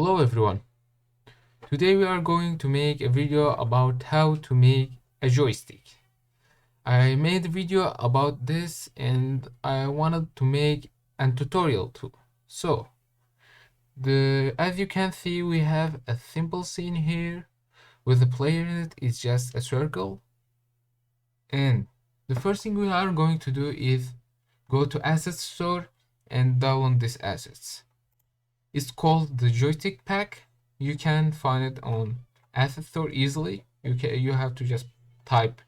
Hello everyone. Today we are going to make a video about how to make a joystick. I made a video about this and I wanted to make a tutorial too. So, as you can see, we have a simple scene here with the player in it. It's just a circle. And the first thing we are going to do is go to Assets Store and download these assets. It's called the joystick pack. You can find it on Asset Store easily. You have to just type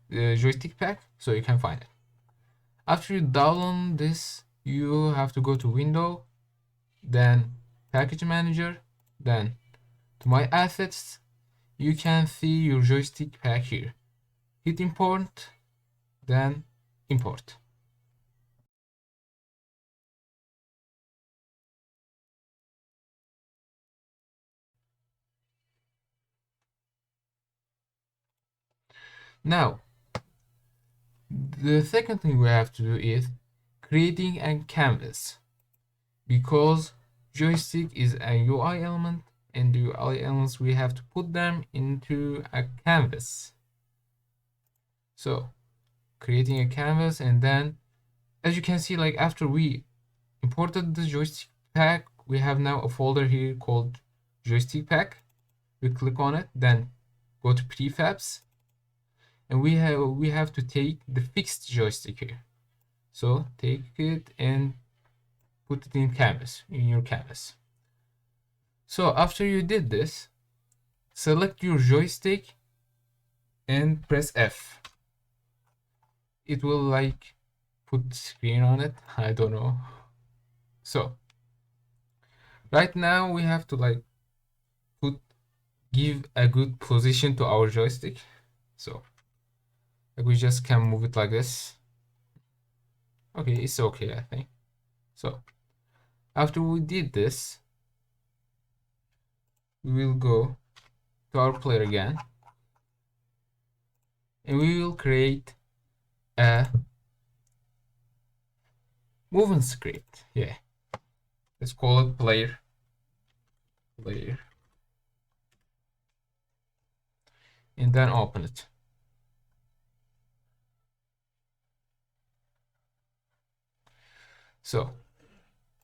the joystick pack so you can find it. After you download this, you have to go to Window, then Package Manager, then to My Assets. You can see your joystick pack here. Hit Import, then Import. Now, the second thing we have to do is creating a canvas, because joystick is a UI element and the UI elements we have to put them into a canvas. So creating a canvas, and then as you can see, like after we imported the joystick pack, we have now a folder here called joystick pack. We click on it, then go to prefabs, and we have to take the fixed joystick here. So take it and put it in your canvas. So after you did this, select your joystick and press F. It will like put screen on it, I don't know. So right now we have to like give a good position to our joystick. So like we just can move it like this. Okay, it's okay, I think. So after we did this, we will go to our player again and we will create a movement script. Yeah, let's call it player, and then open it. So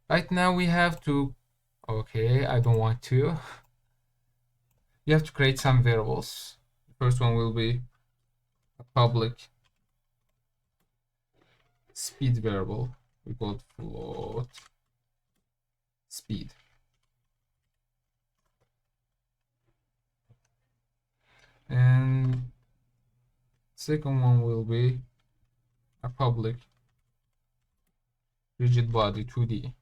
right now we have to, okay, I don't want to. You have to create some variables. The first one will be a public speed variable. We call it float speed. And second one will be a public rigid body 2D.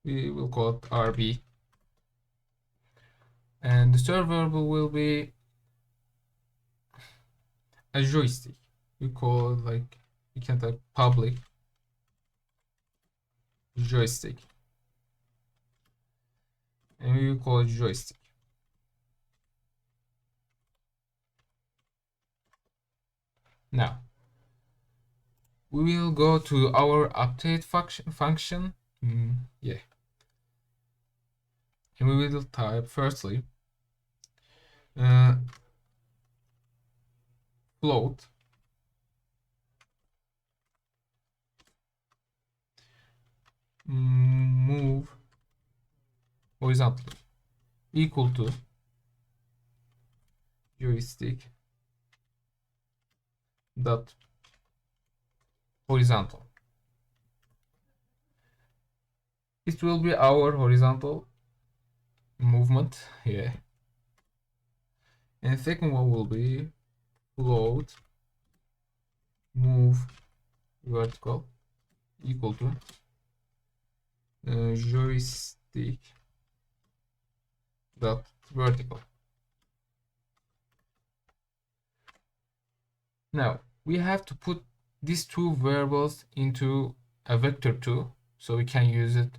We will call it RB. And the third variable will be a joystick. We call it like, we can type public joystick, and we will call it joystick. Now we will go to our update function. Yeah, and we will type firstly float move horizontally equal to joystick dot horizontal. It will be our horizontal movement. Yeah, and the second one will be float move vertical equal to joystick dot vertical. Now we have to put these two variables into a vector too, so we can use it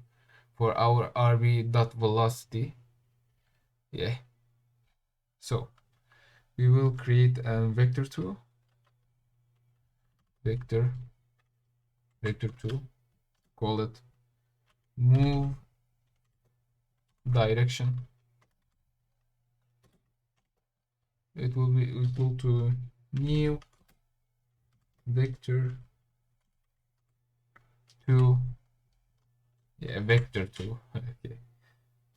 for our RB dot velocity. Yeah, so we will create a vector 2, vector 2, call it move direction, it will be equal to new vector 2, yeah, vector 2. Okay,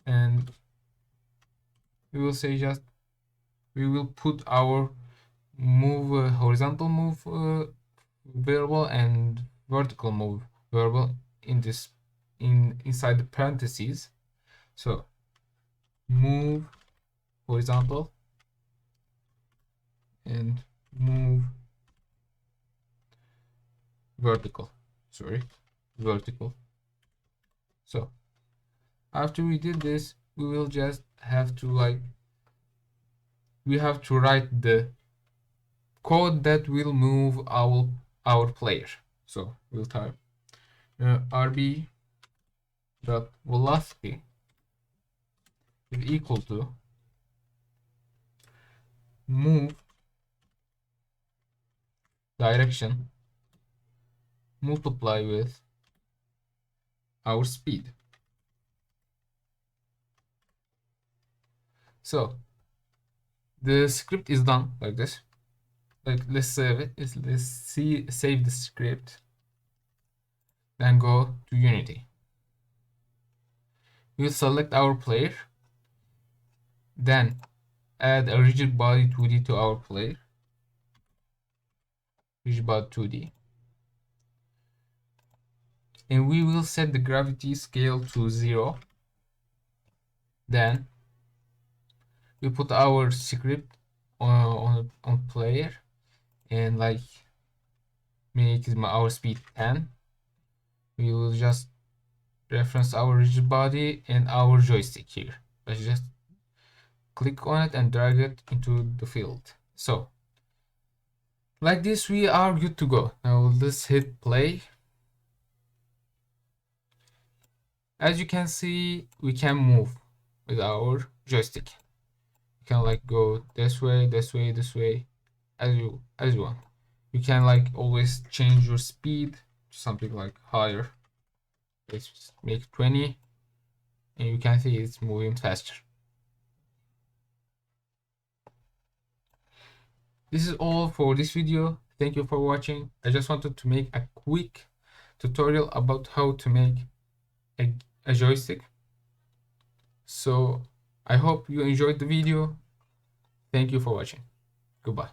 and we will say just we will put our move horizontal move variable and vertical move variable in this inside the parentheses. So move horizontal and move vertical, sorry, vertical. So after we did this, we will just have to we have to write the code that will move our player. So we'll type rb dot velocity is equal to move direction multiply with our speed. So the script is done like this. Let's save it. Let's save the script. Then go to Unity. We'll select our player. Then add a rigid body 2D to our player. Rigid body 2D. And we will set the gravity scale to 0. Then we put our script on player and make our speed 10. We will just reference our rigid body and our joystick here. Let's just click on it and drag it into the field. So like this we are good to go. Now let's hit play. As you can see, we can move with our joystick. You can go this way, this way, this way, as you want. You can always change your speed to something higher. Let's make 20, and you can see it's moving faster. This is all for this video. Thank you for watching. I just wanted to make a quick tutorial about how to make a joystick. So I hope you enjoyed the video. Thank you for watching. Goodbye.